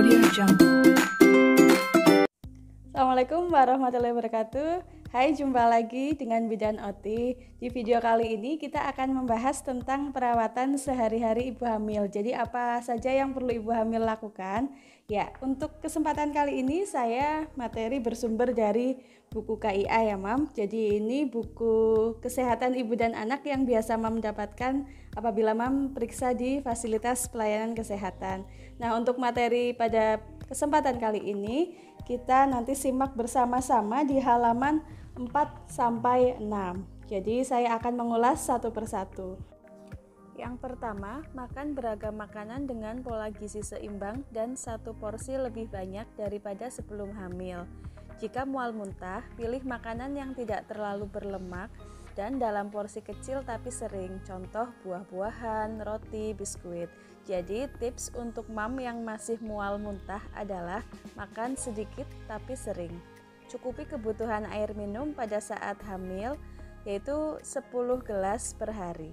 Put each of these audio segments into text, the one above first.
Audio Jungle. Assalamualaikum warahmatullahi wabarakatuh. Hai, jumpa lagi dengan Bidan Oti. Di video kali ini kita akan membahas tentang perawatan sehari-hari ibu hamil. Jadi apa saja yang perlu ibu hamil lakukan? Ya, untuk kesempatan kali ini saya materi bersumber dari buku KIA ya Mam. Jadi ini buku kesehatan ibu dan anak yang biasa Mam dapatkan apabila Mam periksa di fasilitas pelayanan kesehatan. Nah, untuk materi pada kesempatan kali ini kita nanti simak bersama-sama di halaman 4-6. Jadi saya akan mengulas satu persatu. Yang pertama, makan beragam makanan dengan pola gizi seimbang dan satu porsi lebih banyak daripada sebelum hamil. Jika mual muntah, pilih makanan yang tidak terlalu berlemak dan dalam porsi kecil tapi sering, contoh buah-buahan, roti, biskuit. Jadi tips untuk mam yang masih mual muntah adalah makan sedikit tapi sering. Cukupi kebutuhan air minum pada saat hamil yaitu 10 gelas per hari.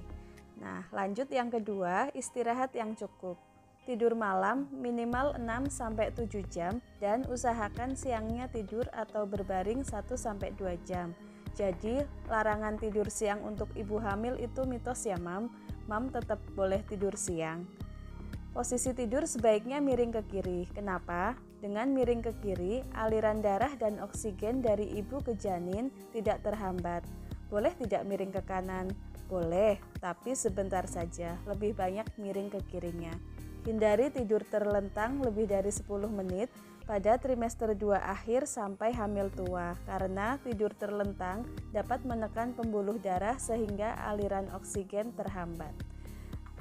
Nah, lanjut yang kedua, istirahat yang cukup. Tidur malam minimal 6-7 jam dan usahakan siangnya tidur atau berbaring 1-2 jam. Jadi, larangan tidur siang untuk ibu hamil itu mitos ya, Mam. Mam tetap boleh tidur siang. Posisi tidur sebaiknya miring ke kiri. Kenapa? Dengan miring ke kiri, aliran darah dan oksigen dari ibu ke janin tidak terhambat. Boleh tidak miring ke kanan? Boleh, tapi sebentar saja. Lebih banyak miring ke kirinya. Hindari tidur terlentang lebih dari 10 menit pada trimester 2 akhir sampai hamil tua, karena tidur terlentang dapat menekan pembuluh darah sehingga aliran oksigen terhambat.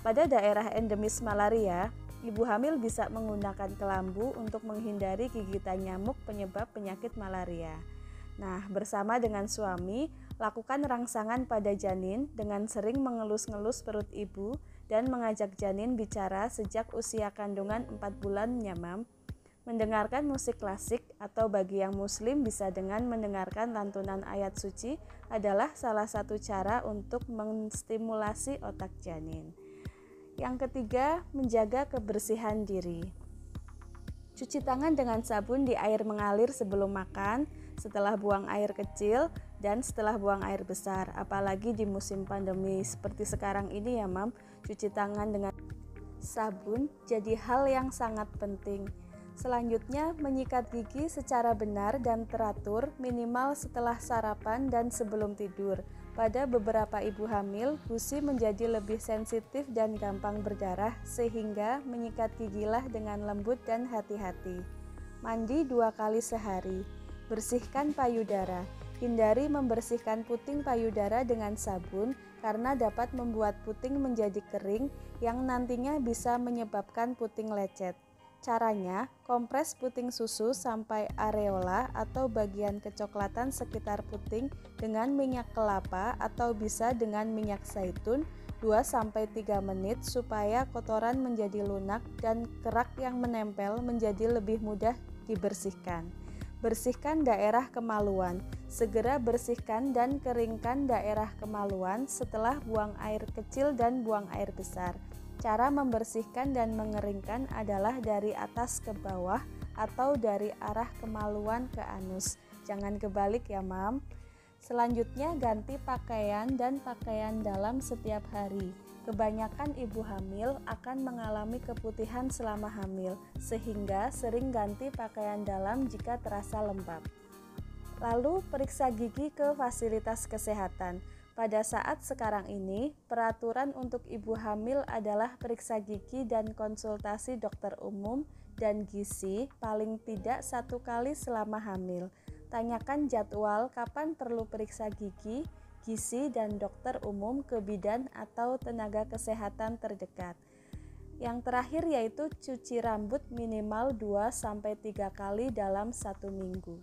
Pada daerah endemis malaria, ibu hamil bisa menggunakan kelambu untuk menghindari gigitan nyamuk penyebab penyakit malaria. Nah, bersama dengan suami, lakukan rangsangan pada janin dengan sering mengelus-ngelus perut ibu dan mengajak janin bicara sejak usia kandungan 4 bulan ya, Mam. Mendengarkan musik klasik atau bagi yang muslim bisa dengan mendengarkan lantunan ayat suci adalah salah satu cara untuk menstimulasi otak janin. Yang ketiga, menjaga kebersihan diri. Cuci tangan dengan sabun di air mengalir sebelum makan, setelah buang air kecil, dan setelah buang air besar. Apalagi di musim pandemi seperti sekarang ini ya, Mam, cuci tangan dengan sabun jadi hal yang sangat penting. Selanjutnya, menyikat gigi secara benar dan teratur minimal setelah sarapan dan sebelum tidur. Pada beberapa ibu hamil, gusi menjadi lebih sensitif dan gampang berdarah sehingga menyikat gigilah dengan lembut dan hati-hati. Mandi 2 kali sehari. Bersihkan payudara. Hindari membersihkan puting payudara dengan sabun karena dapat membuat puting menjadi kering yang nantinya bisa menyebabkan puting lecet. Caranya, kompres puting susu sampai areola atau bagian kecoklatan sekitar puting dengan minyak kelapa atau bisa dengan minyak zaitun 2-3 menit supaya kotoran menjadi lunak dan kerak yang menempel menjadi lebih mudah dibersihkan. Bersihkan daerah kemaluan. Segera bersihkan dan keringkan daerah kemaluan setelah buang air kecil dan buang air besar. Cara membersihkan dan mengeringkan adalah dari atas ke bawah atau dari arah kemaluan ke anus. Jangan kebalik ya, Mam. Selanjutnya, ganti pakaian dan pakaian dalam setiap hari. Kebanyakan ibu hamil akan mengalami keputihan selama hamil, sehingga sering ganti pakaian dalam jika terasa lembab. Lalu, periksa gigi ke fasilitas kesehatan. Pada saat sekarang ini, peraturan untuk ibu hamil adalah periksa gigi dan konsultasi dokter umum dan gizi paling tidak 1 kali selama hamil. Tanyakan jadwal kapan perlu periksa gigi, gizi, dan dokter umum ke bidan atau tenaga kesehatan terdekat. Yang terakhir yaitu cuci rambut minimal 2-3 kali dalam 1 minggu.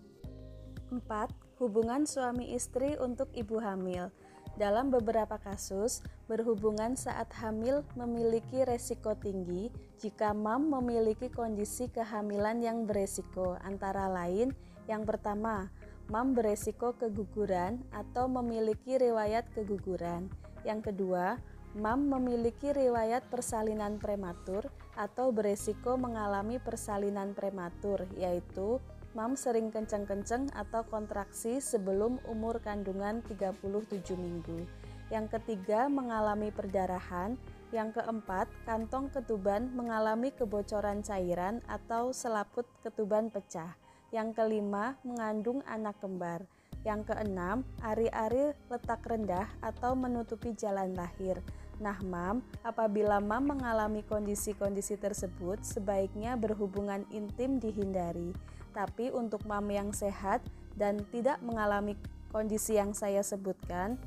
4. Hubungan suami istri untuk ibu hamil. Dalam beberapa kasus, berhubungan saat hamil memiliki resiko tinggi jika mam memiliki kondisi kehamilan yang beresiko, antara lain yang pertama, mam beresiko keguguran atau memiliki riwayat keguguran. Yang kedua, mam memiliki riwayat persalinan prematur atau beresiko mengalami persalinan prematur, yaitu mam sering kenceng-kenceng atau kontraksi sebelum umur kandungan 37 minggu. Yang ketiga, mengalami perdarahan. Yang keempat, kantong ketuban mengalami kebocoran cairan atau selaput ketuban pecah. Yang kelima, mengandung anak kembar. Yang keenam, ari-ari letak rendah atau menutupi jalan lahir. Nah, mam, apabila mam mengalami kondisi-kondisi tersebut, sebaiknya berhubungan intim dihindari. Tapi untuk mam yang sehat dan tidak mengalami kondisi yang saya sebutkan,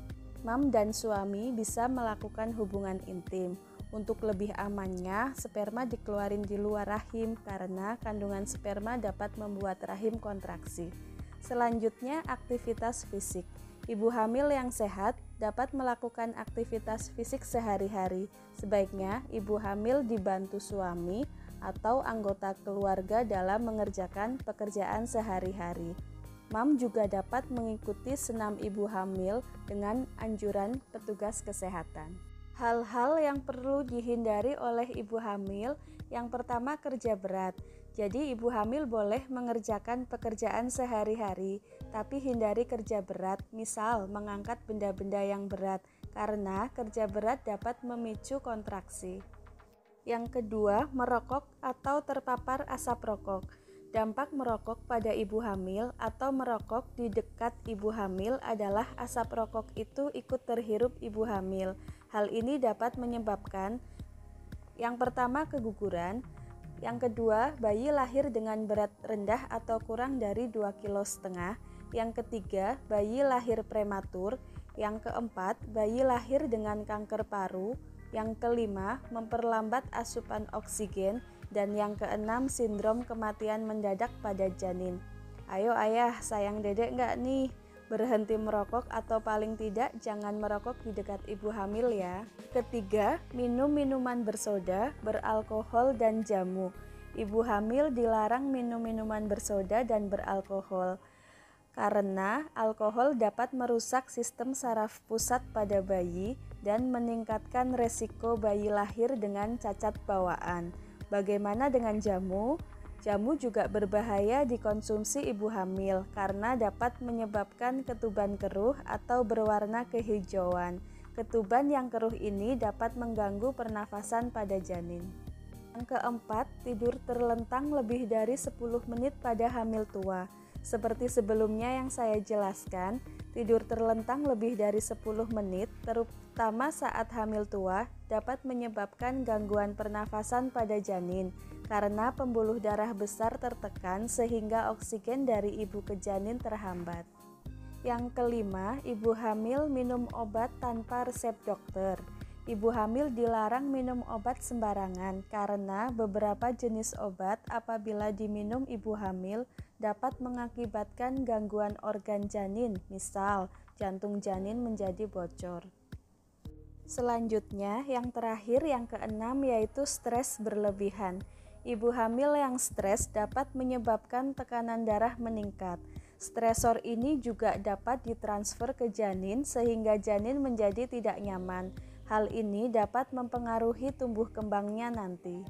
mam dan suami bisa melakukan hubungan intim. Untuk lebih amannya, sperma dikeluarin di luar rahim karena kandungan sperma dapat membuat rahim kontraksi. Selanjutnya, aktivitas fisik. Ibu hamil yang sehat dapat melakukan aktivitas fisik sehari-hari. Sebaiknya ibu hamil dibantu suami atau anggota keluarga dalam mengerjakan pekerjaan sehari-hari. Mam juga dapat mengikuti senam ibu hamil dengan anjuran petugas kesehatan. Hal-hal yang perlu dihindari oleh ibu hamil, yang pertama kerja berat. Jadi ibu hamil boleh mengerjakan pekerjaan sehari-hari, tapi hindari kerja berat, misal mengangkat benda-benda yang berat, karena kerja berat dapat memicu kontraksi. Yang kedua, merokok atau terpapar asap rokok. Dampak merokok pada ibu hamil atau merokok di dekat ibu hamil adalah asap rokok itu ikut terhirup ibu hamil. Hal ini dapat menyebabkan yang pertama keguguran, yang kedua bayi lahir dengan berat rendah atau kurang dari 2,5 kg, yang ketiga bayi lahir prematur, yang keempat bayi lahir dengan kanker paru, yang kelima memperlambat asupan oksigen, dan yang keenam sindrom kematian mendadak pada janin. Ayo ayah, sayang dedek nggak nih? Berhenti merokok atau paling tidak jangan merokok di dekat ibu hamil ya. Ketiga, minum minuman bersoda, beralkohol dan jamu. Ibu hamil dilarang minum minuman bersoda dan beralkohol karena alkohol dapat merusak sistem saraf pusat pada bayi dan meningkatkan resiko bayi lahir dengan cacat bawaan. Bagaimana dengan jamu? Jamu juga berbahaya dikonsumsi ibu hamil karena dapat menyebabkan ketuban keruh atau berwarna kehijauan. Ketuban yang keruh ini dapat mengganggu pernafasan pada janin. Yang keempat, tidur terlentang lebih dari 10 menit pada hamil tua. Seperti sebelumnya yang saya jelaskan, tidur terlentang lebih dari 10 menit, terutama saat hamil tua, dapat menyebabkan gangguan pernafasan pada janin karena pembuluh darah besar tertekan sehingga oksigen dari ibu ke janin terhambat. Yang kelima, ibu hamil minum obat tanpa resep dokter. Ibu hamil dilarang minum obat sembarangan karena beberapa jenis obat apabila diminum ibu hamil dapat mengakibatkan gangguan organ janin, misal jantung janin menjadi bocor. Selanjutnya, yang terakhir yang keenam yaitu stres berlebihan. Ibu hamil yang stres dapat menyebabkan tekanan darah meningkat. Stresor ini juga dapat ditransfer ke janin sehingga janin menjadi tidak nyaman. Hal ini dapat mempengaruhi tumbuh kembangnya nanti.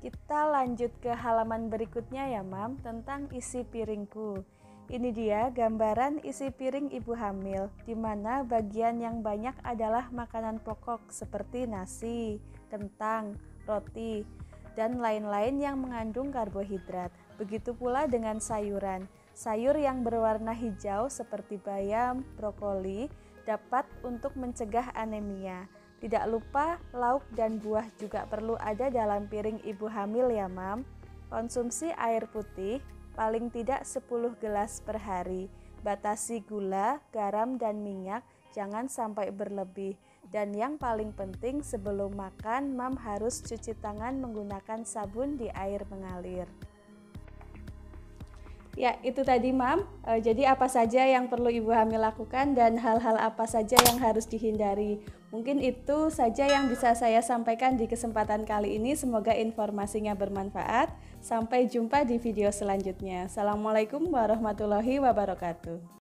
Kita lanjut ke halaman berikutnya ya mam, tentang isi piringku. Ini dia gambaran isi piring ibu hamil, di mana bagian yang banyak adalah makanan pokok seperti nasi, kentang, roti, dan lain-lain yang mengandung karbohidrat. Begitu pula dengan sayuran. Sayur yang berwarna hijau seperti bayam, brokoli, dapat untuk mencegah anemia. Tidak lupa lauk dan buah juga perlu ada dalam piring ibu hamil ya mam. Konsumsi air putih paling tidak 10 gelas per hari. Batasi gula, garam dan minyak, jangan sampai berlebih. Dan yang paling penting sebelum makan mam harus cuci tangan menggunakan sabun di air mengalir. Ya, itu tadi mam. Jadi apa saja yang perlu ibu hamil lakukan dan hal-hal apa saja yang harus dihindari. Mungkin itu saja yang bisa saya sampaikan di kesempatan kali ini. Semoga informasinya bermanfaat. Sampai jumpa di video selanjutnya. Assalamualaikum warahmatullahi wabarakatuh.